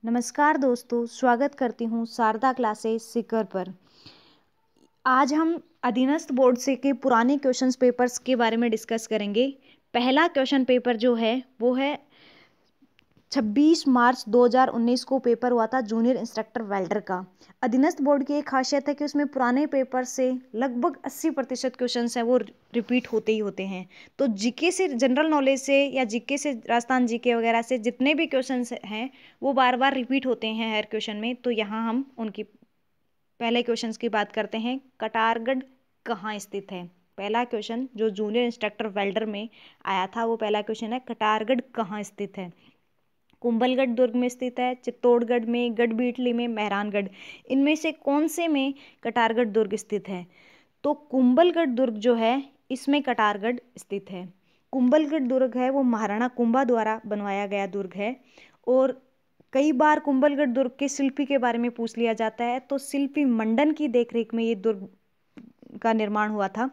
नमस्कार दोस्तों, स्वागत करती हूँ शारदा क्लासेस सीकर पर। आज हम अधीनस्थ बोर्ड से के पुराने क्वेश्चंस पेपर्स के बारे में डिस्कस करेंगे। पहला क्वेश्चन पेपर जो है वो है 26 मार्च 2019 को पेपर हुआ था जूनियर इंस्ट्रक्टर वेल्डर का। अधीनस्थ बोर्ड की एक खासियत है कि उसमें पुराने पेपर से लगभग 80% क्वेश्चंस हैं वो रिपीट होते ही होते हैं। तो जीके से, जनरल नॉलेज से या जीके से, राजस्थान जीके वगैरह से जितने भी क्वेश्चंस हैं वो बार बार रिपीट होते हैं हर क्वेश्चन में। तो यहाँ हम उनकी पहले क्वेश्चंस की बात करते हैं। कटारगढ़ कहाँ स्थित है? पहला क्वेश्चन जो जूनियर इंस्ट्रक्टर वेल्डर में आया था वो पहला क्वेश्चन है, कटारगढ़ कहाँ स्थित है? कुंभलगढ़ दुर्ग में स्थित है, चित्तौड़गढ़ में, गढ़बीटली में, मेहरानगढ़। इनमें से कौन से में कटारगढ़ दुर्ग स्थित है? तो कुंभलगढ़ दुर्ग जो है इसमें कटारगढ़ स्थित है। कुंभलगढ़ दुर्ग है वो महाराणा कुंभा द्वारा बनवाया गया दुर्ग है। और कई बार कुंभलगढ़ दुर्ग के शिल्पी के बारे में पूछ लिया जाता है। तो शिल्पी मंडन की देखरेख में ये दुर्ग का निर्माण हुआ था।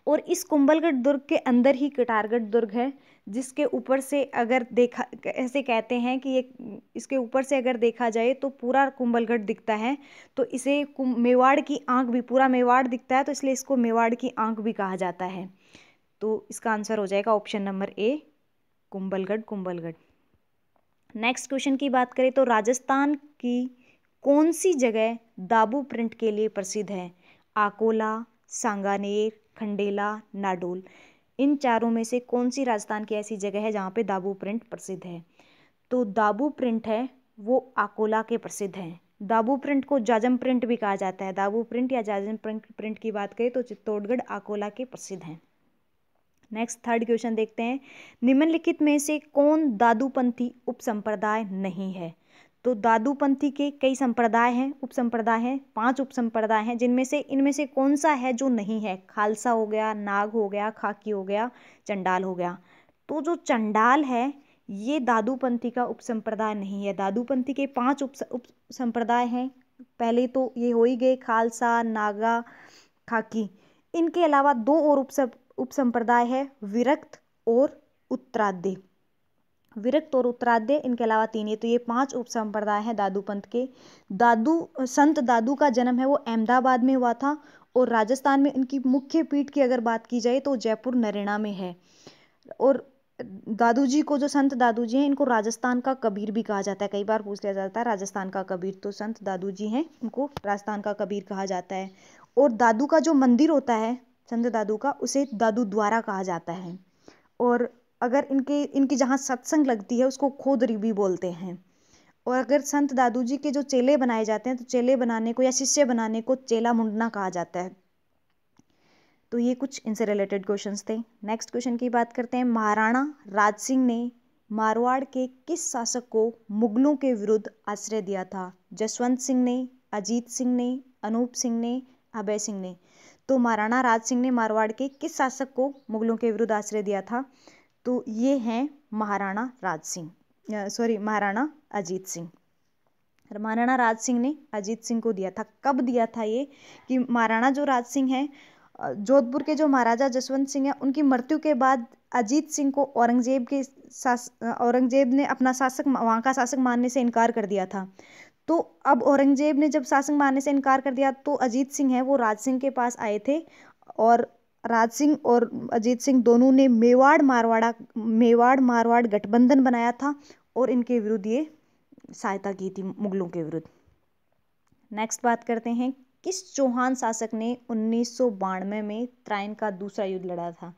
और इस कुंभलगढ़ दुर्ग के अंदर ही कटारगढ़ दुर्ग है, जिसके ऊपर से अगर देखा, ऐसे कहते हैं कि ये इसके ऊपर से अगर देखा जाए तो पूरा कुंभलगढ़ दिखता है। तो इसे मेवाड़ की आंख भी, पूरा मेवाड़ दिखता है तो इसलिए इसको मेवाड़ की आंख भी कहा जाता है। तो इसका आंसर हो जाएगा option number A, Kumbhalgarh. Kumbhalgarh. Next question की बात करें तो राजस्थान की कौन सी जगह दाबू प्रिंट के लिए प्रसिद्ध है? आकोला, सांगानेर, खंडेला, नाडोल। इन चारों में से कौन सी राजस्थान की ऐसी जगह है जहाँ पे दाबू प्रिंट प्रसिद्ध है? तो दाबू प्रिंट है वो आकोला के प्रसिद्ध है। दाबू प्रिंट को जाजम प्रिंट भी कहा जाता है। दाबू प्रिंट या जाजम प्रिंट की बात करें तो चित्तौड़गढ़, आकोला के प्रसिद्ध हैं। नेक्स्ट थर्ड क्वेश्चन देखते हैं। निम्नलिखित में से कौन दादूपंथी उपसंप्रदाय नहीं है? तो दादूपंथी के कई संप्रदाय हैं, उपसंप्रदाय हैं, 5 उपसंप्रदाय हैं, जिनमें से इनमें से कौन सा है जो नहीं है? खालसा हो गया, नाग हो गया, खाकी हो गया, चंडाल हो गया। तो जो चंडाल है ये दादूपंथी का उपसंप्रदाय नहीं है। दादूपंथी के 5 उपसंप्रदाय हैं। पहले तो ये हो ही गए, खालसा, नागा, खाकी। इनके अलावा 2 और उपसंप्रदाय है, विरक्त और उत्तराद्य। विरक्त और उत्तराद्य, इनके अलावा 3 है। तो ये 5 उपसंप्रदाय हैं दादू पंथ के। संत दादू का जन्म है वो अहमदाबाद में हुआ था। और राजस्थान में इनकी मुख्य पीठ की अगर बात की जाए तो जयपुर नरेना में है। और दादू जी को, जो संत दादू जी हैं, इनको राजस्थान का कबीर भी कहा जाता है। कई बार पूछ लिया जाता है राजस्थान का कबीर, तो संत दादू जी हैं, उनको राजस्थान का कबीर कहा जाता है। और दादू का जो मंदिर होता है संत दादू का, उसे दादू द्वारा कहा जाता है। और अगर इनकी जहाँ सत्संग लगती है उसको खोदरी भी बोलते हैं। और अगर संत दादू जी के जो चेले बनाए जाते हैं तो चेले बनाने को या शिष्य बनाने को चेला मुंडना कहा जाता है। तो ये कुछ इनसे रिलेटेड क्वेश्चंस थे। नेक्स्ट क्वेश्चन की बात करते हैं। महाराणा राज सिंह ने मारवाड़ के किस शासक को मुगलों के विरुद्ध आश्रय दिया था? जसवंत सिंह ने, अजीत सिंह ने, अनूप सिंह ने, अभय सिंह ने। तो महाराणा राज सिंह ने मारवाड़ के किस शासक को मुगलों के विरुद्ध आश्रय दिया था? तो ये हैं महाराणा राज सिंह, महाराणा अजीत सिंह। महाराणा राज सिंह ने अजीत सिंह को दिया था। कब दिया था ये? कि महाराणा जो राज सिंह हैं, जोधपुर के जो महाराजा जसवंत सिंह हैं, उनकी मृत्यु के बाद अजीत सिंह को औरंगजेब ने अपना शासक, वहाँ का शासक मानने से इनकार कर दिया था। तो अब औरंगजेब ने जब शासक मानने से इनकार कर दिया तो अजीत सिंह है वो राज सिंह के पास आए थे। और राज सिंह और अजीत सिंह दोनों ने मेवाड़ मारवाड़ गठबंधन बनाया था और इनके विरुद्ध ये सहायता की थी, मुगलों के विरुद्ध। नेक्स्ट बात करते हैं। किस चौहान शासक ने 1992 में त्राइन का दूसरा युद्ध लड़ा था?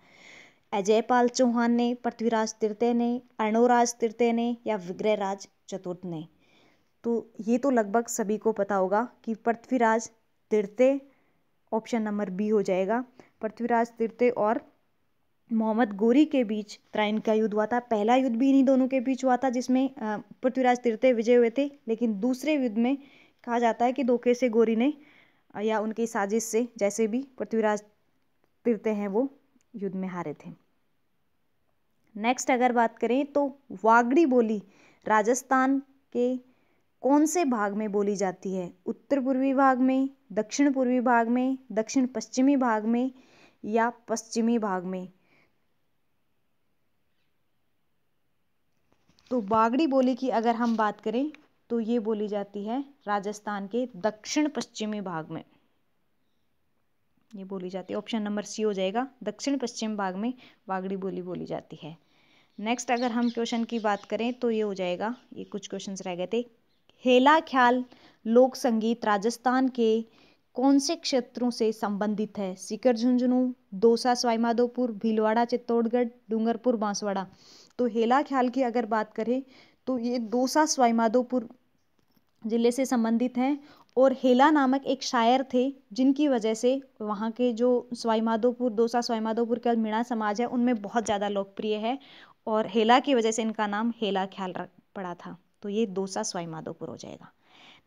अजयपाल चौहान ने, पृथ्वीराज तृतीय ने, अर्णोराज तृतीय ने, या विग्रहराज चतुर्थ ने? तो ये तो लगभग सभी को पता होगा कि पृथ्वीराज तृतीय, ऑप्शन नंबर बी हो जाएगा। पृथ्वीराज तृतीय और मोहम्मद गोरी के बीच त्राइन का युद्ध हुआ था। पहला युद्ध भी इन्हीं दोनों के बीच हुआ था जिसमें पृथ्वीराज तृतीय विजय हुए थे। लेकिन दूसरे युद्ध में कहा जाता है कि धोखे से गोरी ने या उनकी साजिश से, जैसे भी, पृथ्वीराज तृतीय हैं वो युद्ध में हारे थे। नेक्स्ट अगर बात करें तो वागड़ी बोली राजस्थान के कौन से भाग में बोली जाती है? उत्तर पूर्वी भाग में, दक्षिण पूर्वी भाग में, दक्षिण पश्चिमी भाग में, या पश्चिमी भाग में? तो बागड़ी बोली की अगर हम बात करें तो ये बोली जाती है राजस्थान के दक्षिण पश्चिमी भाग में, ये बोली जाती है। ऑप्शन नंबर सी हो जाएगा, दक्षिण पश्चिम भाग में बागड़ी बोली बोली जाती है। नेक्स्ट अगर हम क्वेश्चन की बात करें तो ये हो जाएगा, ये कुछ क्वेश्चंस रह गए थे। हेला ख्याल लोक संगीत राजस्थान के कौन से क्षेत्रों से संबंधित है? सीकर झुंझुनू, दौसा सवाईमाधोपुर, भीलवाड़ा चित्तौड़गढ़, डूंगरपुर बांसवाड़ा। तो हेला ख्याल की अगर बात करें तो ये दौसा सवाईमाधोपुर जिले से संबंधित हैं। और हेला नामक एक शायर थे जिनकी वजह से वहाँ के जो सवाईमाधोपुर, दौसा सवाईमाधोपुर का मीणा समाज है उनमें बहुत ज़्यादा लोकप्रिय है, और हेला की वजह से इनका नाम हेला ख्याल पड़ा था। तो ये दौसा सवाईमाधोपुर हो जाएगा।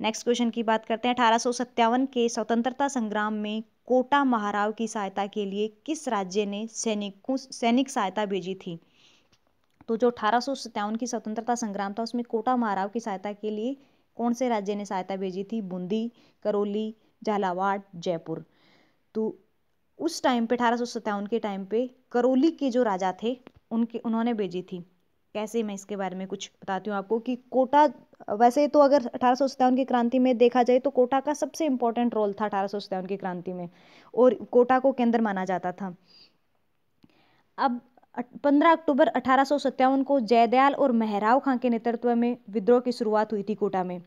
नेक्स्ट क्वेश्चन की बात करते हैं। 1857 के स्वतंत्रता संग्राम में कोटा महाराव की सहायता के लिए किस राज्य ने सैनिक सहायता भेजी थी? तो जो 1857 की स्वतंत्रता संग्राम था उसमें कोटा महाराव की सहायता के लिए कौन से राज्य ने सहायता भेजी थी? बूंदी, करौली, झालावाड़, जयपुर। तो उस टाइम पे 1857 के टाइम पे करौली के जो राजा थे उन्होंने भेजी थी। कैसे, मैं इसके बारे में कुछ बताती हूँ आपको कि कोटा, वैसे तो अगर 1857 की क्रांति में देखा जाए तो कोटा का सबसे इम्पोर्टेंट रोल था 1857 की क्रांति में, और कोटा को केंद्र माना जाता था। अब 15 अक्टूबर 1857 को जयदयाल और मेहराव खां के नेतृत्व में विद्रोह की शुरुआत हुई थी कोटा में,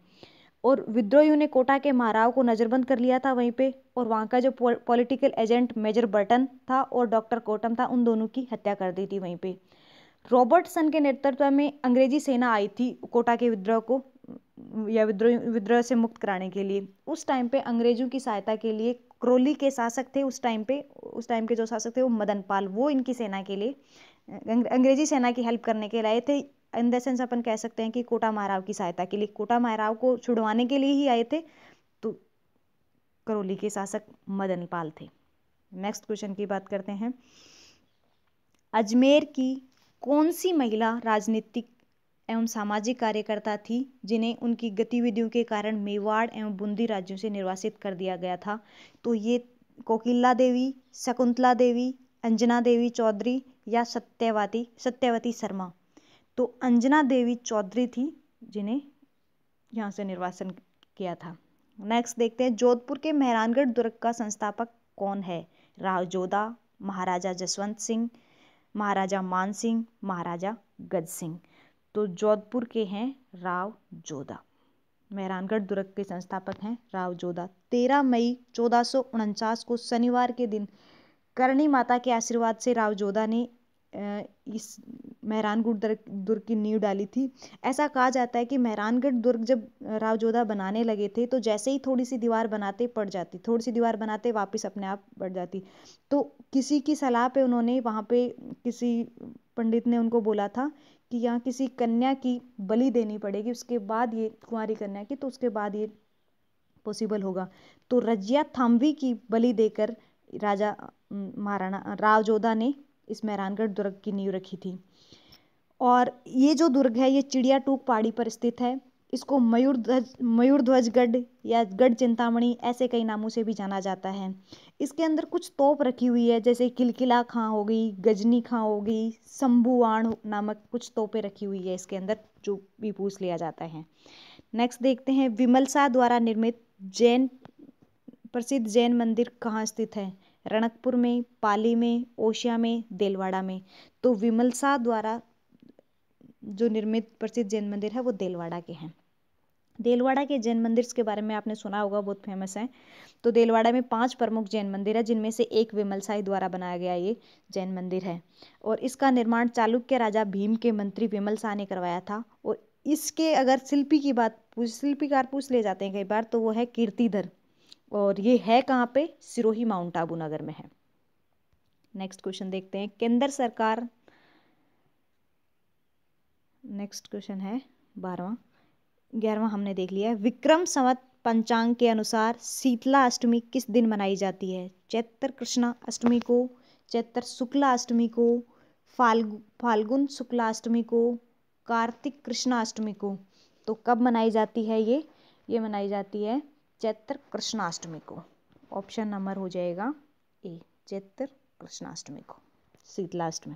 और विद्रोहियों ने कोटा के महाराव को नजरबंद कर लिया था वहीं पे, और वहाँ का जो पॉलिटिकल एजेंट मेजर बर्टन था और डॉक्टर कोटम था, उन दोनों की हत्या कर दी थी वहीं पे। रॉबर्टसन के नेतृत्व में अंग्रेजी सेना आई थी कोटा के विद्रोह को, या विद्रोह से मुक्त कराने के लिए। उस टाइम पे अंग्रेजों की सहायता के लिए करौली के शासक थे उस टाइम के जो शासक थे वो मदन पाल, वो इनकी सेना के लिए, अंग्रेजी सेना की हेल्प करने के लिए आए थे। इन द सेंस अपन कह सकते हैं कि कोटा महाराव की सहायता के लिए, कोटा महाराव को छुड़वाने के लिए ही आए थे। तो करौली के शासक मदन पाल थे। नेक्स्ट क्वेश्चन की बात करते हैं। अजमेर की कौन सी महिला राजनीतिक एवं सामाजिक कार्यकर्ता थी जिन्हें उनकी गतिविधियों के कारण मेवाड़ एवं बूंदी राज्यों से निर्वासित कर दिया गया था? तो ये कोकिला देवी, शकुंतला देवी, अंजना देवी चौधरी या सत्यवती शर्मा। तो अंजना देवी चौधरी थी जिन्हें यहाँ से निर्वासन किया था। नेक्स्ट देखते हैं, जोधपुर के मेहरानगढ़ दुर्ग का संस्थापक कौन है? राव जोधा, महाराजा जसवंत सिंह, महाराजा मान सिंह, महाराजा गज सिंह। तो जोधपुर के हैं राव जोधा, मेहरानगढ़ दुर्ग के संस्थापक हैं राव जोधा। 13 मई 1449 को शनिवार के दिन करणी माता के आशीर्वाद से राव जोधा ने इस मेहरानगढ़ दुर्ग की नींव डाली थी। ऐसा कहा जाता है कि मेहरानगढ़ दुर्ग जब राव जोधा बनाने लगे थे तो जैसे ही थोड़ी सी दीवार बनाते पड़ जाती, थोड़ी सी दीवार बनाते वापस अपने आप बढ़ जाती। तो किसी की सलाह पे उन्होंने वहाँ पे किसी पंडित ने उनको बोला था कि यहाँ किसी कन्या की बलि देनी पड़ेगी, उसके बाद ये कुंवारी कन्या की, तो उसके बाद ये पॉसिबल होगा। तो रजिया थाम्बी की बलि देकर राजा महाराणा राव जोधा ने इस मेहरानगढ़ दुर्ग की नींव रखी थी। और ये जो दुर्ग है ये चिड़िया टूक पहाड़ी पर स्थित है। इसको मयूरध्वज गढ़ या गढ़ चिंतामणि ऐसे कई नामों से भी जाना जाता है। इसके अंदर कुछ तोप रखी हुई है, जैसे किलकिला खां हो गई, गजनी खां हो गई, शंभुवाण नामक कुछ तोपें रखी हुई है इसके अंदर, जो भी पूछ लिया जाता है। नेक्स्ट देखते हैं, विमलसा द्वारा निर्मित प्रसिद्ध जैन मंदिर कहाँ स्थित है? रणकपुर में, पाली में, ओशिया में, देलवाड़ा में। तो विमलसा द्वारा जो निर्मित प्रसिद्ध जैन मंदिर है वो देलवाड़ा के हैं। देलवाड़ा के जैन मंदिर के बारे में आपने सुना होगा, बहुत फेमस है। तो देलवाड़ा में 5 प्रमुख जैन मंदिर है जिनमें से एक विमलसाई द्वारा बनाया गया ये जैन मंदिर है, और इसका निर्माण चालुक्य राजा भीम के मंत्री विमलसा ने करवाया था। और इसके अगर शिल्पीकार पूछ ले जाते हैं कई बार, तो वो है कीर्तिधर, और ये है कहाँ पे? सिरोही माउंट आबू नगर में है। नेक्स्ट क्वेश्चन देखते हैं, केंद्र सरकार, नेक्स्ट क्वेश्चन है 11वां हमने देख लिया है। विक्रम संवत पंचांग के अनुसार शीतला अष्टमी किस दिन मनाई जाती है? चैत्र कृष्णा अष्टमी को, चैत्र शुक्ला अष्टमी को, फाल्गुन शुक्ला अष्टमी को, कार्तिक कृष्णा अष्टमी को। तो कब मनाई जाती है ये मनाई जाती है चैत्र कृष्णाष्टमी को। ऑप्शन नंबर हो जाएगा ए, चैत्र कृष्णाष्टमी को, शीतला अष्टमी।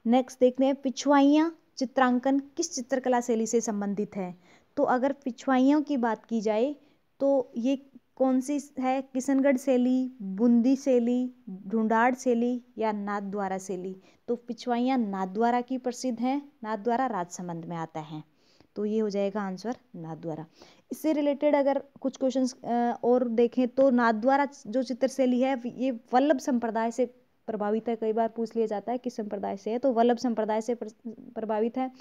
नेक्स्ट देखते हैं, पिछवाइयाँ चित्रांकन किस चित्रकला शैली से संबंधित है? तो अगर पिछवाइयों की बात की जाए तो ये कौन सी है? किशनगढ़ शैली, बूंदी शैली, ढूंढाड़ शैली या नाथद्वारा शैली? तो पिछवाइयाँ नाथद्वारा की प्रसिद्ध हैं। नाथद्वारा राजसमंद में आता है, तो ये हो जाएगा आंसर नाथद्वारा। इससे रिलेटेड अगर कुछ क्वेश्चंस और देखें तो नाथद्वारा जो चित्र शैली है ये वल्लभ संप्रदाय से प्रभावित है। कई बार पूछ लिया जाता है किस संप्रदाय से है, तो वल्लभ संप्रदाय से प्रभावित है।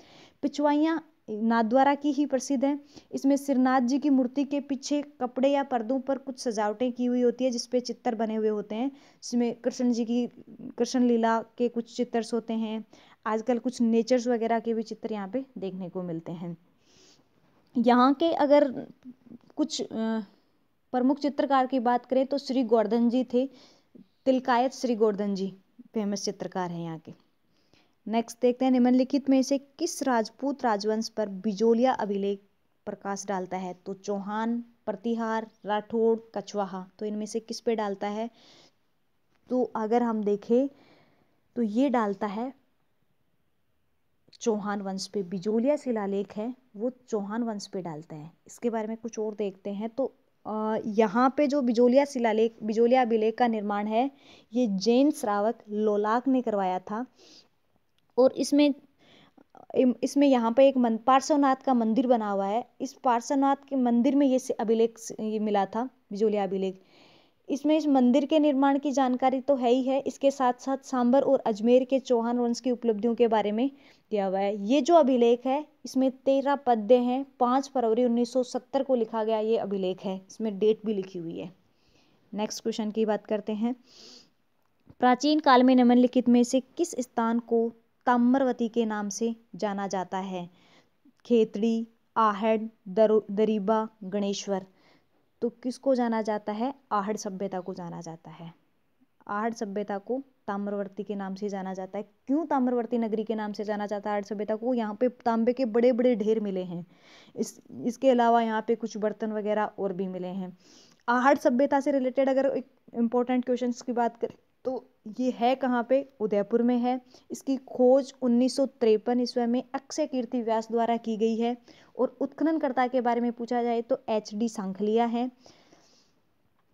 पिछवाइयाँ नाथद्वारा की ही प्रसिद्ध है। इसमें श्रीनाथ जी की मूर्ति के पीछे कपड़े या पर्दों पर कुछ सजावटें की हुई होती है जिसपे चित्र बने हुए होते हैं, जिसमें कृष्ण जी की कृष्ण लीला के कुछ चित्र होते हैं। आजकल कुछ नेचर्स वगैरह के भी चित्र यहाँ पे देखने को मिलते हैं। यहाँ के अगर कुछ प्रमुख चित्रकार की बात करें तो श्री गोवर्धन जी थे। तिलकायत श्री गोवर्धन जी फेमस चित्रकार हैं यहाँ के। नेक्स्ट देखते हैं, निम्नलिखित में से किस राजपूत राजवंश पर बिजोलिया अभिलेख प्रकाश डालता है? तो चौहान, प्रतिहार, राठौड़, कछवाहा। तो इनमें से किस पे डालता है? तो अगर हम देखें तो ये डालता है चौहान वंश पे। बिजोलिया शिलालेख है वो चौहान वंश पे डालता है। इसके बारे में कुछ और देखते हैं तो यहाँ पे जो बिजोलिया अभिलेख का निर्माण है ये जैन श्रावक लोलाक ने करवाया था। और इसमें यहाँ पे एक पार्श्वनाथ का मंदिर बना हुआ है। इस पार्श्वनाथ के मंदिर में ये अभिलेख ये मिला था, बिजोलिया अभिलेख। इसमें इस मंदिर के निर्माण की जानकारी तो है ही है, इसके साथ साथ सांबर और अजमेर के चौहान वंश की उपलब्धियों के बारे में दिया हुआ है। ये जो अभिलेख है इसमें 13 पद्य हैं। 5 फरवरी 1970 को लिखा गया ये अभिलेख है, इसमें डेट भी लिखी हुई है। नेक्स्ट क्वेश्चन की बात करते हैं, प्राचीन काल में निम्नलिखित में से किस स्थान को ताम्रवती के नाम से जाना जाता है? खेतड़ी, आहड़, दरीबा, गणेश्वर। तो किसको जाना जाता है? आहड़ सभ्यता को जाना जाता है। आहड़ सभ्यता को ताम्रवर्ती के नाम से जाना जाता है। क्यों ताम्रवर्ती नगरी के नाम से जाना जाता है आहड़ सभ्यता को? यहाँ पे तांबे के बड़े बड़े ढेर मिले हैं। इसके अलावा यहाँ पे कुछ बर्तन वगैरह और भी मिले हैं। आहड़ सभ्यता से रिलेटेड अगर एक इम्पोर्टेंट क्वेश्चन की बात करें तो ये है कहाँ पे? उदयपुर में है। इसकी खोज 1953 ईस्वी में अक्षय कीर्ति व्यास द्वारा की गई है। और उत्खननकर्ता के बारे में पूछा जाए तो HD सांखलिया है।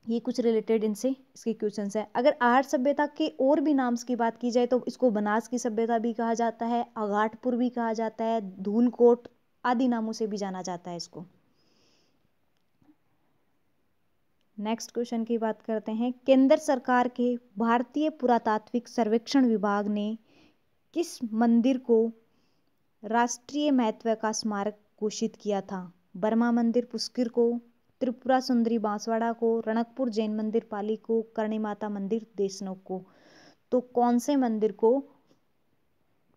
ये कुछ रिलेटेड इनसे इसके क्वेश्चंस है। अगर आहड़ सभ्यता के और भी नाम की बात की जाए तो इसको बनास की सभ्यता भी कहा जाता है, अगाटपुर भी कहा जाता है, धूलकोट आदि नामों से भी जाना जाता है इसको। नेक्स्ट क्वेश्चन की बात करते हैं, केंद्र सरकार के भारतीय पुरातात्विक सर्वेक्षण विभाग ने किस मंदिर को राष्ट्रीय महत्व का स्मारक घोषित किया था? बर्मा मंदिर पुष्कर को, त्रिपुरा सुंदरी बांसवाड़ा को, रणकपुर जैन मंदिर पाली को, करणी माता मंदिर देशनोक को। तो कौन से मंदिर को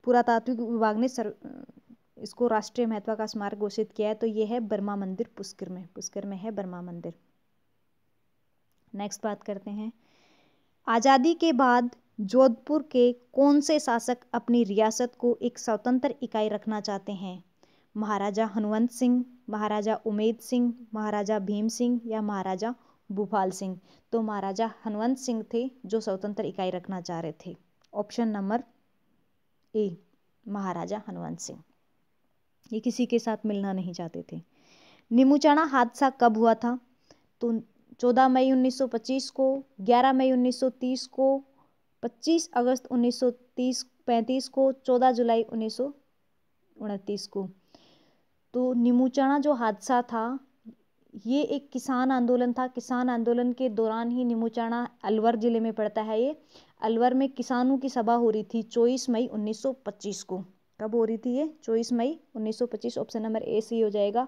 पुरातात्विक विभाग ने इसको राष्ट्रीय महत्व का स्मारक घोषित किया है? तो ये है बर्मा मंदिर पुष्कर में है बर्मा मंदिर। नेक्स्ट बात करते हैं, आज़ादी के बाद जोधपुर के कौन से शासक अपनी रियासत को एक स्वतंत्र इकाई रखना चाहते हैं? महाराजा हनुवंत सिंह, महाराजा उमेद सिंह, महाराजा भीम सिंह या महाराजा भूपाल सिंह। तो महाराजा हनुवंत सिंह थे जो स्वतंत्र इकाई रखना चाह रहे थे। ऑप्शन नंबर ए महाराजा हनुवंत सिंह, ये किसी के साथ मिलना नहीं चाहते थे। नीमूचाना हादसा कब हुआ था? तो 14 मई 1925 को, 11 मई 1930 को, 25 अगस्त 1935 को, 14 जुलाई 1929 को। तो नीमूचाना जो हादसा था ये एक किसान आंदोलन था। किसान आंदोलन के दौरान ही नीमूचाना अलवर जिले में पड़ता है। ये अलवर में किसानों की सभा हो रही थी 24 मई 1925 को। कब हो रही थी ये? 24 मई 1925। ऑप्शन नंबर ए सी हो जाएगा।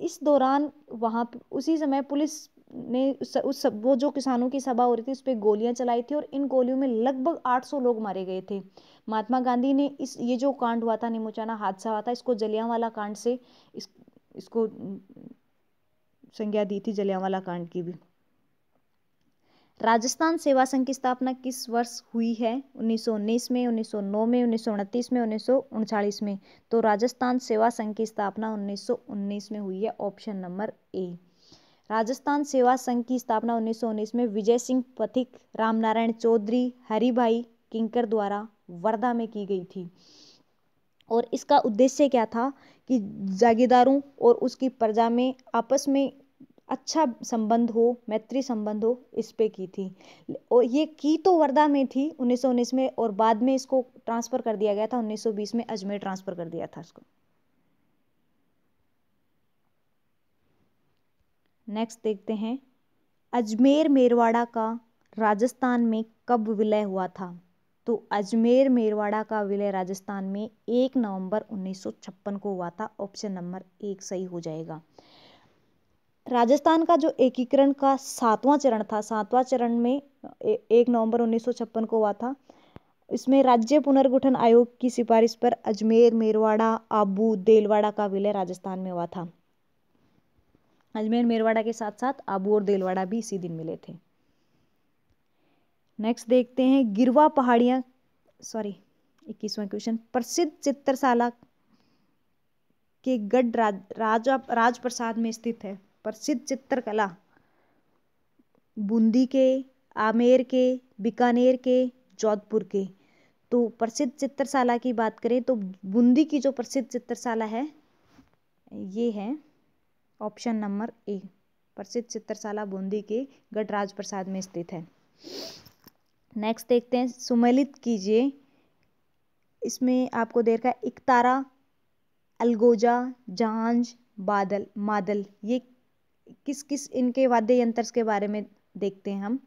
इस दौरान वहाँ उसी समय पुलिस ने वो जो किसानों की सभा हो रही थी उस पर गोलियां चलाई थी और इन गोलियों में लगभग 800 लोग मारे गए थे। महात्मा गांधी ने ये जो कांड हुआ था, नीमूचाना हादसा हुआ था, इसको जलियांवाला कांड से इसको संज्ञा दी थी, जलियांवाला कांड की भी। राजस्थान सेवा संघ की स्थापना किस वर्ष हुई है? 1919 में, 1909 में, 1929 में, 1939 में। तो राजस्थान सेवा संघ की स्थापना 1919 में हुई है। Option number A. राजस्थान सेवा संघ की स्थापना 1919 में विजय सिंह पथिक, रामनारायण चौधरी, हरिभाई किंकर द्वारा वर्धा में की गई थी। और इसका उद्देश्य क्या था कि जागीरदारों और उसकी प्रजा में आपस में अच्छा संबंध हो, मैत्री संबंध हो, इस पे की थी। और ये की तो वर्धा में थी 1919 में, और बाद में इसको ट्रांसफर कर दिया गया था 1920 में, अजमेर ट्रांसफर कर दिया था इसको। नेक्स्ट देखते हैं, अजमेर मेरवाड़ा का राजस्थान में कब विलय हुआ था? तो अजमेर मेरवाड़ा का विलय राजस्थान में 1 नवंबर 1956 को हुआ था। ऑप्शन नंबर 1 सही हो जाएगा। राजस्थान का जो एकीकरण का 7वां चरण था, 7वां चरण में 1 नवंबर 1956 को हुआ था। इसमें राज्य पुनर्गठन आयोग की सिफारिश पर अजमेर, मेरवाड़ा, आबू, देलवाड़ा का विलय राजस्थान में हुआ था। अजमेर मेरवाड़ा के साथ साथ आबू और देलवाड़ा भी इसी दिन मिले थे। नेक्स्ट देखते हैं, गिरवा पहाड़ियाँ 21वां क्वेश्चन, प्रसिद्ध चित्रशाला के गढ़ राजप्रसाद में स्थित है। प्रसिद्ध चित्रकला बूंदी के, आमेर के, बीकानेर के, जोधपुर के। तो प्रसिद्ध चित्रशाला की बात करें तो बूंदी की जो प्रसिद्ध चित्रशाला है ये है ऑप्शन नंबर ए, प्रसिद्ध चित्रशाला बूंदी के गढ़ राजप्रसाद में स्थित है। नेक्स्ट देखते हैं, सुमेलित कीजिए, इसमें आपको दे रखा है इकतारा, अलगोजा, झांझ, बादल, मादल, ये किस किस इनके वाद्य यंत्र के बारे में देखते हैं हम।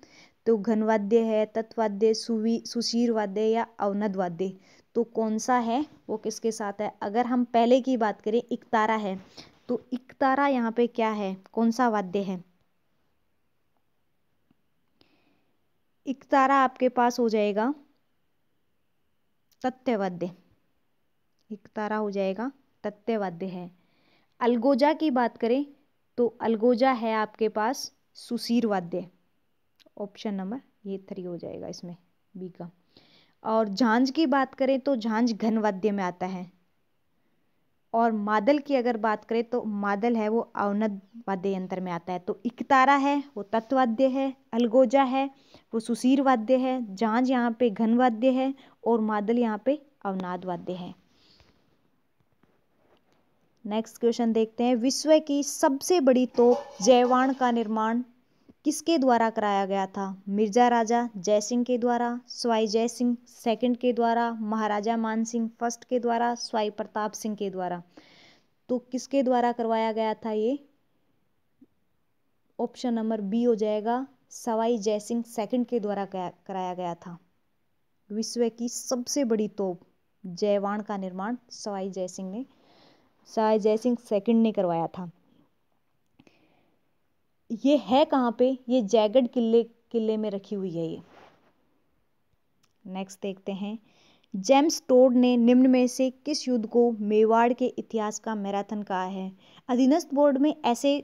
तो घनवाद्य है, तत्वाद्य, सुशीर वाद्य या अवनद वाद्य। तो कौन सा है वो किसके साथ है? अगर हम पहले की बात करें, इकतारा है, तो इकतारा यहाँ पे क्या है, कौन सा वाद्य है? इकतारा आपके पास हो जाएगा तत्ववाद्य, इकतारा हो जाएगा तत्ववाद्य है। अलगोजा की बात करें तो अलगोजा है आपके पास सुशीर वाद्य। ऑप्शन नंबर ये 3 हो जाएगा इसमें बी का। और झांझ की बात करें तो झांझ घन वाद्य में आता है। और मादल की अगर बात करें तो मादल है वो अवनद वाद्य यंत्र में आता है। तो इकतारा है वो तत्वाद्य है, अलगोजा है वो सुशीर वाद्य है, झांझ यहाँ पे घन वाद्य है और मादल यहाँ पे अवनाद वाद्य है। नेक्स्ट क्वेश्चन देखते हैं, विश्व की सबसे बड़ी तोप जयवाण का निर्माण किसके द्वारा कराया गया था? मिर्जा राजा जयसिंह के द्वारा, सवाई जयसिंह सेकंड के द्वारा, महाराजा मानसिंह फर्स्ट के द्वारा, सवाई प्रताप सिंह के द्वारा। तो किसके द्वारा करवाया गया था ये? ऑप्शन नंबर बी हो जाएगा, सवाई जयसिंह सेकंड के द्वारा कराया गया था। विश्व की सबसे बड़ी तोप जयवाण का निर्माण सवाई जयसिंह सेकंड ने करवाया था। ये है कहाँ पे? ये जयगढ़ किले में रखी हुई है ये। नेक्स्ट देखते हैं, जेम्स टोड ने निम्न में से किस युद्ध को मेवाड़ के इतिहास का मैराथन कहा है? अधीनस्थ बोर्ड में ऐसे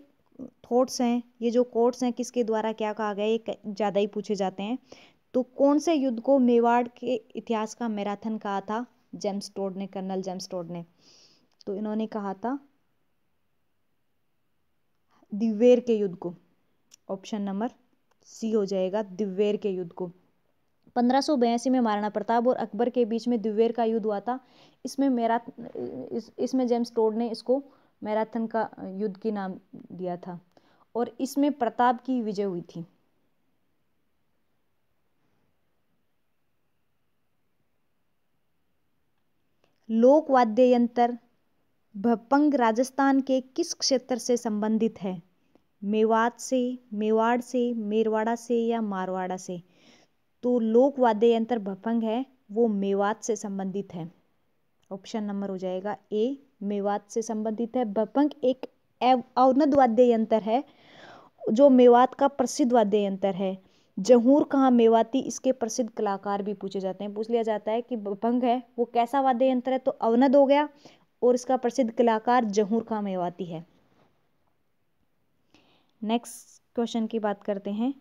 थॉट्स हैं, ये जो कोट्स हैं किसके द्वारा क्या कहा गया, ये ज़्यादा ही पूछे जाते हैं। तो कौन से युद्ध को मेवाड़ के इतिहास का मैराथन कहा था जेम्स टोड ने, कर्नल जेम्स टोड ने? तो इन्होंने कहा था दिव्वेर के युद्ध को। ऑप्शन नंबर सी हो जाएगा, दिव्वेर के युद्ध को। 1582 में महाराणा प्रताप और अकबर के बीच में दिव्वेर का युद्ध हुआ था। इसमें जेम्स टोड ने इसको मैराथन का युद्ध की नाम दिया था और इसमें प्रताप की विजय हुई थी। लोक वाद्य यंत्र भपंग राजस्थान के किस क्षेत्र से संबंधित है? मेवात से, मेवाड़ से, मेरवाड़ा से या मारवाड़ा से? तो लोक वाद्य यंत्र भपंग है वो मेवात से संबंधित है। ऑप्शन नंबर हो जाएगा ए, मेवात से संबंधित है। भपंग एक अवनद वाद्य यंत्र है जो मेवात का प्रसिद्ध वाद्य यंत्र है। जहूर कहाँ मेवाती, इसके प्रसिद्ध कलाकार भी पूछे जाते हैं। पूछ लिया जाता है कि भपंग है वो कैसा वाद्य यंत्र है, तो अवनद हो गया और इसका प्रसिद्ध कलाकार जहूर कहाँ मेवाती है। नेक्स्ट क्वेश्चन की बात करते हैं,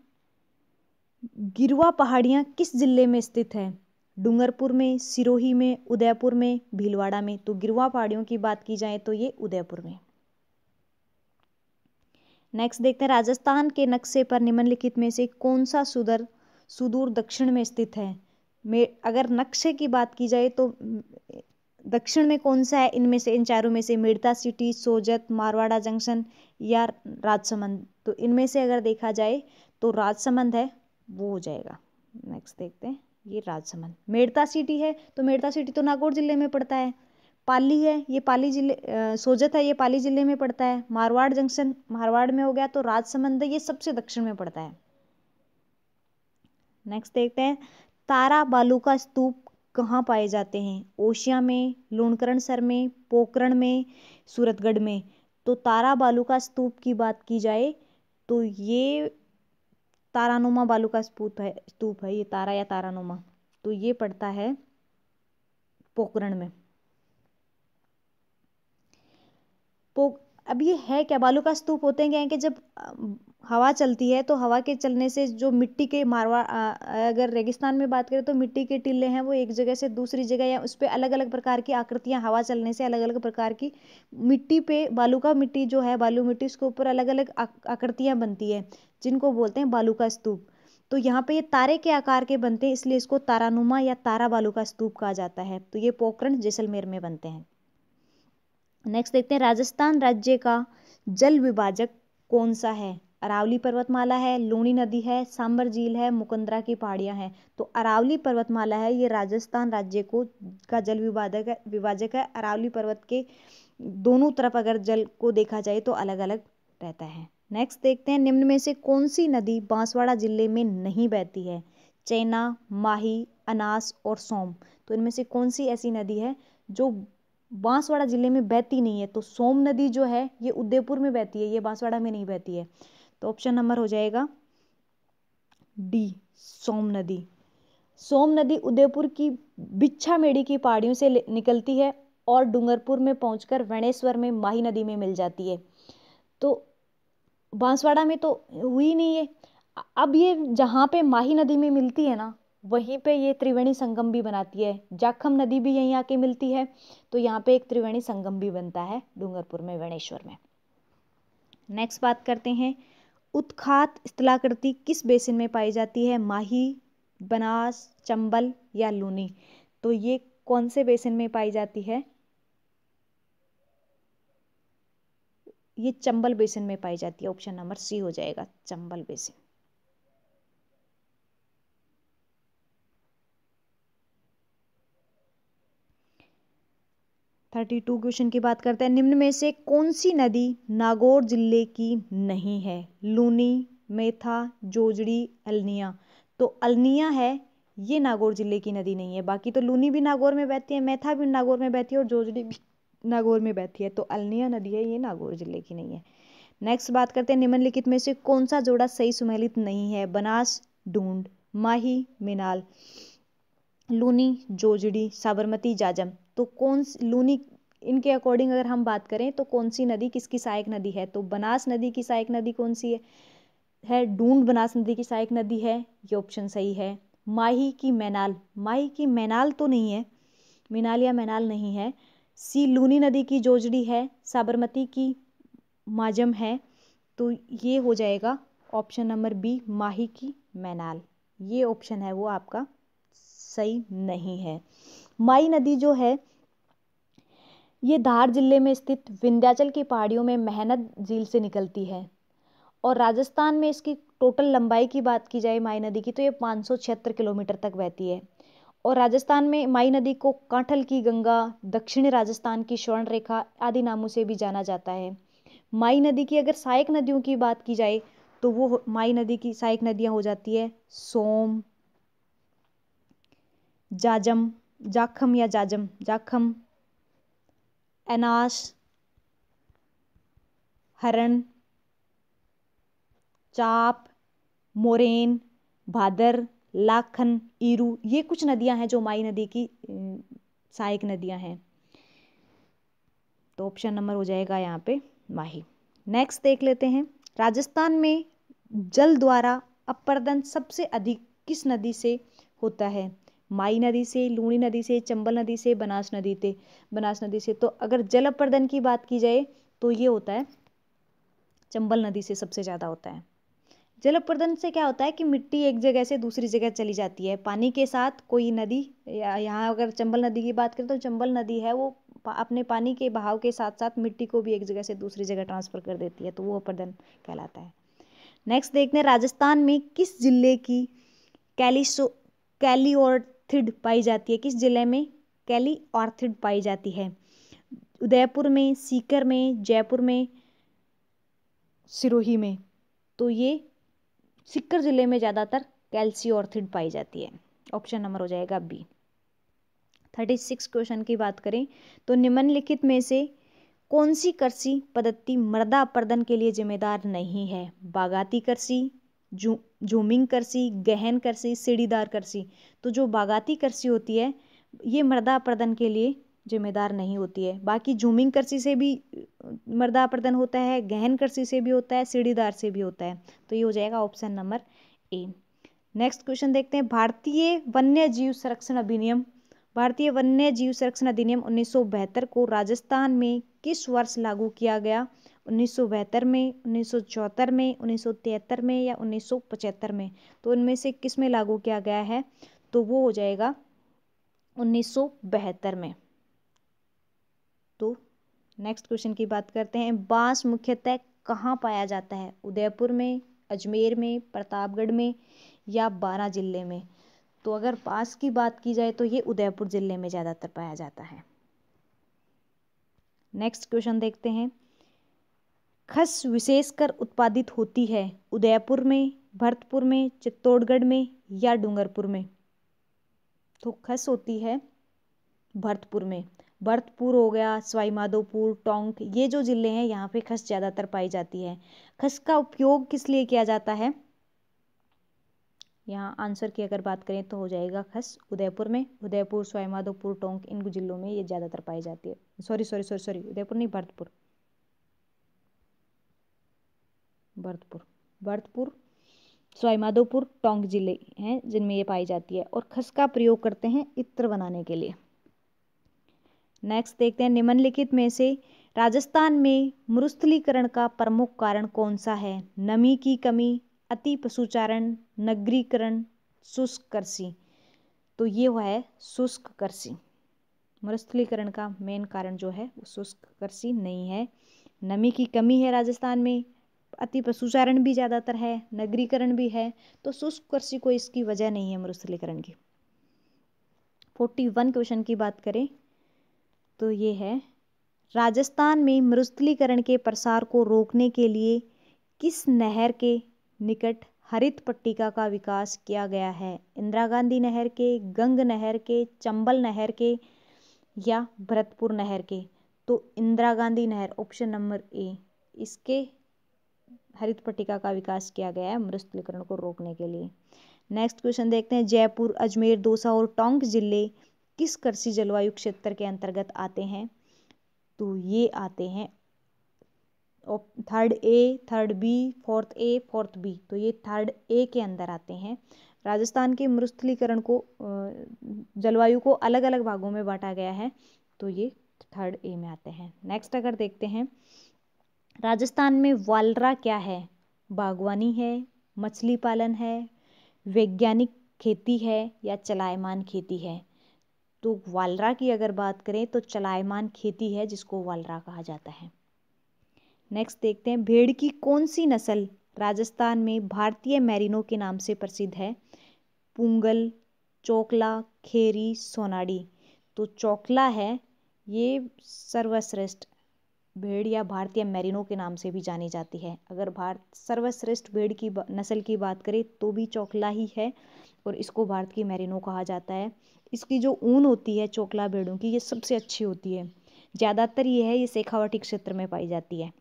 गिरवा पहाड़ियाँ किस जिले में स्थित है? डूंगरपुर में, सिरोही में, उदयपुर में, भीलवाड़ा में? तो गिरवा पहाड़ियों की बात की जाए तो ये उदयपुर में। नेक्स्ट देखते हैं, राजस्थान के नक्शे पर निम्नलिखित में से कौन सा सुदूर दक्षिण में स्थित है? अगर नक्शे की बात की जाए तो दक्षिण में कौन सा है इनमें से, इन चारों में से? मेड़ता सिटी, सोजत, मारवाड़ा जंक्शन या राजसमंद? तो इनमें से अगर देखा जाए तो राजसमंद है, वो हो जाएगा। नेक्स्ट देखते हैं, ये राजसमंद। मेड़ता सिटी है तो मेड़ता सिटी तो नागौर जिले में पड़ता है। पाली है, ये पाली जिले, सोजत है, ये पाली जिले में पड़ता है। मारवाड़ जंक्शन मारवाड़ में हो गया, तो राजसमंद है, ये सबसे दक्षिण में पड़ता है। नेक्स्ट देखते हैं, तारा बालू का स्तूप कहाँ पाए जाते हैं? ओशिया में, लूणकरणसर में, पोखरण में, सूरतगढ़ में? तो तारा बालू का स्तूप की बात की जाए तो ये तारानुमा बालू का स्तूप है ये, तारा या तारानुमा, तो ये पड़ता है पोखरण में। अब ये है क्या? बालू का स्तूप होते हैं क्या है कि जब हवा चलती है तो हवा के चलने से जो मिट्टी के अगर रेगिस्तान में बात करें तो मिट्टी के टिल्ले हैं वो एक जगह से दूसरी जगह या उस पर अलग अलग प्रकार की आकृतियां, हवा चलने से अलग अलग प्रकार की मिट्टी पे, बालू का मिट्टी जो है, बालू मिट्टी, उसके ऊपर अलग अलग आकृतियां बनती है जिनको बोलते हैं बालू का स्तूप। तो यहाँ पे ये तारे के आकार के बनते हैं, इसलिए इसको तारानुमा या तारा बालू का स्तूप कहा जाता है। तो ये पोखरण जैसलमेर में बनते हैं। नेक्स्ट देखते हैं, राजस्थान राज्य का जल विभाजक कौन सा है? अरावली पर्वतमाला है, लूणी नदी है, सांबर झील है, मुकंदरा की पहाड़ियां हैं? तो अरावली पर्वतमाला है, ये राजस्थान राज्य का जल विभाजक है। अरावली पर्वत के दोनों तरफ अगर जल को देखा जाए तो अलग अलग रहता है। नेक्स्ट देखते हैं, निम्न में से कौन सी नदी बांसवाड़ा जिले में नहीं बहती है? चैना, माही, अनास और सोम? तो इनमें से कौन सी ऐसी नदी है जो बांसवाड़ा जिले में बहती नहीं है? तो सोम नदी जो है ये उदयपुर में बहती है, ये बांसवाड़ा में नहीं बहती है। तो ऑप्शन नंबर हो जाएगा डी, सोम नदी। सोम नदी उदयपुर की बिच्छामेड़ी की पहाड़ियों से निकलती है और डूंगरपुर में पहुंचकर वेणेश्वर में माही नदी में मिल जाती है। तो बांसवाड़ा में तो हुई नहीं है। अब ये जहाँ पे माही नदी में मिलती है ना, वहीं पे ये त्रिवेणी संगम भी बनाती है। जाखम नदी भी यहीं आके मिलती है, तो यहाँ पे एक त्रिवेणी संगम भी बनता है डूंगरपुर में, वेणेश्वर में। नेक्स्ट बात करते हैं, उत्खात स्थलाकृति किस बेसिन में पाई जाती है? माही, बनास, चंबल या लूनी? तो ये कौन से बेसिन में पाई जाती है? ये चंबल बेसिन में पाई जाती है। ऑप्शन नंबर सी हो जाएगा, Chambal basin. Thirty two question की बात करते हैं, निम्न में से कौन सी नदी नागौर जिले की नहीं है? लूनी, मेथा, जोजड़ी, अल्निया? तो अल्निया है, ये नागौर जिले की नदी नहीं है। बाकी तो लूनी भी नागौर में बहती है, मेथा भी नागौर में बहती है और जोजड़ी भी नागौर में बहती है। तो अल्निया नदी है, ये नागौर जिले की नहीं है। नेक्स्ट बात करते हैं, निम्नलिखित में से कौन सा जोड़ा सही सुमेलित नहीं है? बनास, ढूंढ, माही, मिनाल? लूनी, जोजड़ी, साबरमती, जाजम? तो लूनी, इनके अकॉर्डिंग अगर हम बात करें तो कौन सी नदी किसकी सहायक नदी है? तो बनास नदी की सहायक नदी कौन सी है? ढूंढ बनास नदी की सहायक नदी है, ये ऑप्शन सही है। माही की मैनाल? माही की मैनाल तो नहीं है, मिनाल या मैनाल नहीं है। सी, लूनी नदी की जोजड़ी है, साबरमती की माजम है। तो ये हो जाएगा ऑप्शन नंबर बी, माही की मैनाल। ये ऑप्शन है वो आपका सही नहीं है। माई नदी जो है ये धार जिले में स्थित विंध्याचल की पहाड़ियों में मेहनत झील से निकलती है और राजस्थान में इसकी टोटल लंबाई की बात की जाए माई नदी की तो ये 576 किलोमीटर तक बहती है। और राजस्थान में माई नदी को कांठल की गंगा, दक्षिणी राजस्थान की स्वर्ण रेखा आदि नामों से भी जाना जाता है। माई नदी की अगर सहायक नदियों की बात की जाए तो वो माई नदी की सहायक नदियां हो जाती है सोम, जाखम या जाखम, एनास, हरण, चाप, मोरेन, भादर, लाखन, ईरू? ये कुछ नदियां हैं जो माई नदी की सहायक नदियां हैं। तो ऑप्शन नंबर हो जाएगा यहाँ पे माही। नेक्स्ट देख लेते हैं, राजस्थान में जल द्वारा अपर्दन सबसे अधिक किस नदी से होता है? माई नदी से, लूणी नदी से, चंबल नदी से, बनास नदी से। तो अगर जल अपर्दन की बात की जाए तो ये होता है चंबल नदी से सबसे ज़्यादा होता है। जल अपरदन से क्या होता है कि मिट्टी एक जगह से दूसरी जगह चली जाती है पानी के साथ। कोई नदी, यहाँ अगर चंबल नदी की बात करें तो चंबल नदी है वो अपने पानी के बहाव के साथ साथ मिट्टी को भी एक जगह से दूसरी जगह ट्रांसफर कर देती है, तो वो अपरदन कहलाता है। नेक्स्ट देखते हैं, राजस्थान में किस जिले की कैलियोर्थिड पाई जाती है? किस जिले में कैलियोर्थिड पाई जाती है? उदयपुर में, सीकर में, जयपुर में, सिरोही में? तो ये सीकर जिले में ज़्यादातर कैल्सियोर्थिड पाई जाती है। ऑप्शन नंबर हो जाएगा बी। 36 क्वेश्चन की बात करें तो निम्नलिखित में से कौन सी कृषि पद्धति मृदा अपरदन के लिए जिम्मेदार नहीं है? बागाती कृषि, झूमिंग कृषि, गहन कृषि, सीढ़ीदार कृषि? तो जो बागाती कृषि होती है ये मृदा अपरदन के लिए जिम्मेदार नहीं होती है। बाकी झूमिंग कृषि से भी मृदा अपरदन होता है, गहन कृषि से भी होता है, सीढ़ीदार से भी होता है। तो ये हो जाएगा option number A. Next question देखते हैं, भारतीय वन्य जीव संरक्षण अधिनियम 1972 को राजस्थान में किस वर्ष लागू किया गया? 1972 में, 1974 में, 1973 में या 1975 में? तो इनमें से किस में लागू किया गया है? तो वो हो जाएगा 1972 में। तो नेक्स्ट क्वेश्चन की बात करते हैं, बांस मुख्यतः कहाँ पाया जाता है? उदयपुर में, अजमेर में, प्रतापगढ़ में या बारां जिले में? तो अगर बांस की बात की जाए तो ये उदयपुर जिले में ज़्यादातर पाया जाता है। नेक्स्ट क्वेश्चन देखते हैं, खस विशेषकर उत्पादित होती है उदयपुर में, भरतपुर में, चित्तौड़गढ़ में या डूंगरपुर में? तो खस होती है भरतपुर में। भरतपुर हो गया, सवाईमाधोपुर, टोंक, ये जो जिले हैं यहाँ पे खस ज़्यादातर पाई जाती है। खस का उपयोग किस लिए किया जाता है? यहाँ आंसर की अगर बात करें तो हो जाएगा खस उदयपुर में। उदयपुर, सवाईमाधोपुर, टोंक, इन जिलों में ये ज़्यादातर पाई जाती है। सॉरी उदयपुर नहीं, भरतपुर, सवाईमाधोपुर, टोंक जिले हैं जिनमें ये पाई जाती है और खस का प्रयोग करते हैं इत्र बनाने के लिए। नेक्स्ट देखते हैं, निम्नलिखित में से राजस्थान में मरुस्थलीकरण का प्रमुख कारण कौन सा है? नमी की कमी, अति पशुचारण, नगरीकरण, शुष्क कृषि? तो ये हुआ है शुष्क कृषि। मरुस्थलीकरण का मेन कारण जो है वो शुष्क कृषि नहीं है। नमी की कमी है राजस्थान में, अति पशुचारण भी ज़्यादातर है, नगरीकरण भी है, तो शुष्क कृषि कोई इसकी वजह नहीं है मरुस्थलीकरण की। 41 क्वेश्चन की बात करें तो ये है, राजस्थान में मरुस्थलीकरण के प्रसार को रोकने के लिए किस नहर के निकट हरित पट्टिका का विकास किया गया है? इंदिरा गांधी नहर के, गंग नहर के, चंबल नहर के या भरतपुर नहर के? तो इंदिरा गांधी नहर, ऑप्शन नंबर ए, इसके हरित पट्टिका का विकास किया गया है मरुस्थलीकरण को रोकने के लिए। नेक्स्ट क्वेश्चन देखते हैं, जयपुर, अजमेर, दौसा और टोंक जिले किस कृषि जलवायु क्षेत्र के अंतर्गत आते हैं? तो ये आते हैं third A, third B, fourth A, fourth B. तो ये थर्ड ए के अंदर आते हैं। राजस्थान के मरुस्थलीकरण को जलवायु को अलग अलग भागों में बांटा गया है, तो ये थर्ड ए में आते हैं। नेक्स्ट अगर देखते हैं, राजस्थान में वालरा क्या है? बागवानी है, मछली पालन है, वैज्ञानिक खेती है या चलायमान खेती है? तो वालरा की अगर बात करें तो चलायमान खेती है जिसको वालरा कहा जाता है। नेक्स्ट देखते हैं, भेड़ की कौन सी नस्ल राजस्थान में भारतीय मैरिनो के नाम से प्रसिद्ध है? पुंगल, चोकला, खेरी, सोनाड़ी? तो चोकला है ये सर्वश्रेष्ठ भेड़ या भारतीय मैरिनो के नाम से भी जानी जाती है। अगर भारत सर्वश्रेष्ठ भेड़ की नस्ल की बात करें तो भी चोकला ही है और इसको भारत की मैरिनो कहा जाता है। इसकी जो ऊन होती है चोकला भेड़ों की, ये सबसे अच्छी होती है। ज़्यादातर ये शेखावाटी क्षेत्र में पाई जाती है।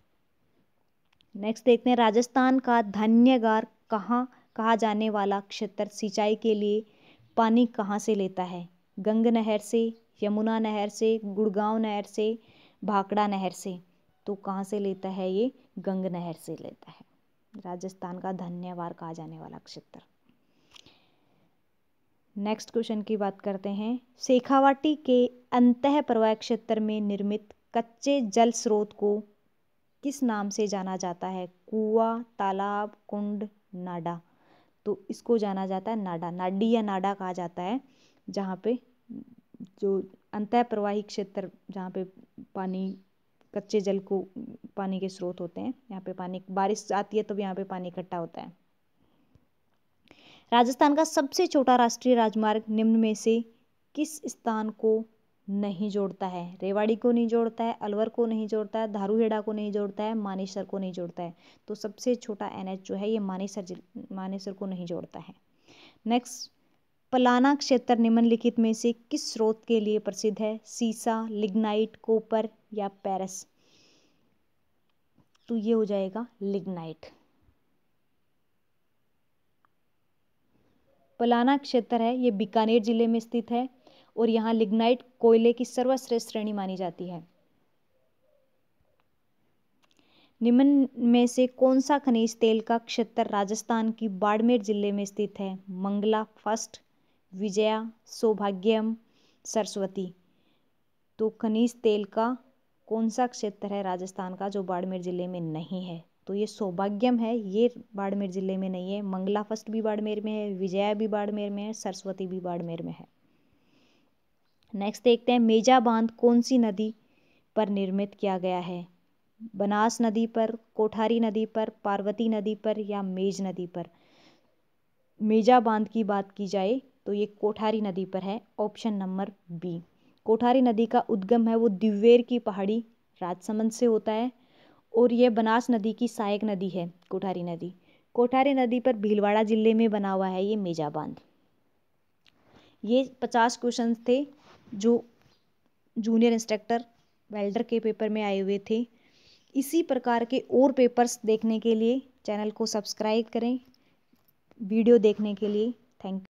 नेक्स्ट देखते हैं, राजस्थान का धन्यगार कहाँ कहा जाने वाला क्षेत्र सिंचाई के लिए पानी कहाँ से लेता है? गंग नहर से, यमुना नहर से, गुड़गांव नहर से, भाखड़ा नहर से? तो कहाँ से लेता है? ये गंग नहर से लेता है। राजस्थान का धन्यवाद कहा जाने वाला क्षेत्र। नेक्स्ट क्वेश्चन की बात करते हैं, शेखावाटी के अंतः प्रवाह क्षेत्र में निर्मित कच्चे जल स्रोत को किस नाम से जाना जाता है? कुआं, तालाब, कुंड, नाडा। तो इसको जाना जाता है नाडा, नाडी या नाडा कहा जाता है, जहाँ पे जो अंतः प्रवाही क्षेत्र, जहाँ पे पानी, कच्चे जल को पानी के स्रोत होते हैं, यहाँ पे पानी, बारिश आती है तो यहाँ पे पानी इकट्ठा होता है। राजस्थान का सबसे छोटा राष्ट्रीय राजमार्ग निम्न में से किस स्थान को नहीं जोड़ता है? रेवाड़ी को नहीं जोड़ता है, अलवर को नहीं जोड़ता है, धारूहेड़ा को नहीं जोड़ता है, मानेसर को नहीं जोड़ता है। तो सबसे छोटा NH जो है ये मानेसर को नहीं जोड़ता है। नेक्स्ट, पलाना क्षेत्र निम्नलिखित में से किस स्रोत के लिए प्रसिद्ध है? सीसा, लिग्नाइट, कॉपर या पेरिस? तो ये हो जाएगा लिग्नाइट। पलाना क्षेत्र है ये बीकानेर जिले में स्थित है और यहाँ लिग्नाइट कोयले की सर्वश्रेष्ठ श्रेणी मानी जाती है। निम्न में से कौन सा खनिज तेल का क्षेत्र राजस्थान की बाड़मेर जिले में स्थित है? मंगला फर्स्ट, विजया, सौभाग्यम, सरस्वती। तो खनिज तेल का कौन सा क्षेत्र है राजस्थान का जो बाड़मेर जिले में नहीं है? तो ये सौभाग्यम है, ये बाड़मेर जिले में नहीं है। मंगला फर्स्ट भी बाड़मेर में है, विजया भी बाड़मेर में है, सरस्वती भी बाड़मेर में है। नेक्स्ट देखते हैं, मेजा बांध कौन सी नदी पर निर्मित किया गया है? बनास नदी पर, कोठारी नदी पर, पार्वती नदी पर या मेज नदी पर? मेजा बांध की बात की जाए तो ये कोठारी नदी पर है, ऑप्शन नंबर बी। कोठारी नदी का उद्गम है वो दिव्वेर की पहाड़ी राजसमंद से होता है और यह बनास नदी की सहायक नदी है कोठारी नदी। कोठारी नदी पर भीलवाड़ा जिले में बना हुआ है ये मेजा बांध। ये 50 क्वेश्चन थे जो जूनियर इंस्ट्रक्टर वेल्डर के पेपर में आए हुए थे। इसी प्रकार के और पेपर्स देखने के लिए चैनल को सब्सक्राइब करें। वीडियो देखने के लिए थैंक यू।